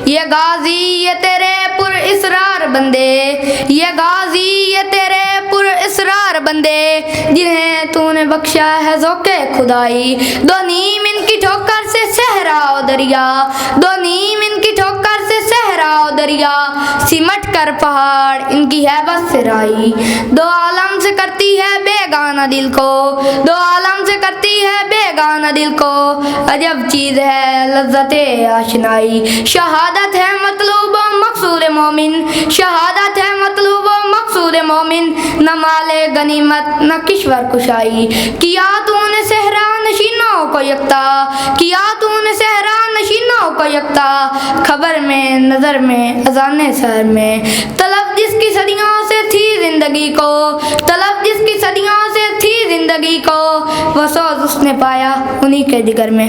ये गाजी ये तेरे पुर इसरार बंदे, ये गाजी ये तेरे पुर इसरार बंदे, जिन्हें तूने बख्शा है ज़ौक़े खुदाई। दो नीम इनकी ठोकर से सहरा ओ दरिया, दो नीम इनकी ठोकर से सहरा ओ दरिया, सिमट कर पहाड़ इनकी है बस सिराई। दो आलम से करती है बेगाना दिल को, दो आलम से करती है बेगाना दिल को, अजब चीज़ है लज़्ज़ते आशनाई। शहादत है मतलूब मकसूद मोमिन, शहादत है मतलूब मकसूद मोमिन, न माले गनीमत न किश्वर कुशाई। किया तूने सहरा नशीनों को यकता, किया तूने सहरा नशीनों को यकता, खबर में नज़र में अज़ाने सर में। तलब जिसकी सदियों से थी जिंदगी को, तलब जिसकी सदियों से थी जिंदगी को, वो सोज़ उसने पाया उन्हीं के जिगर में।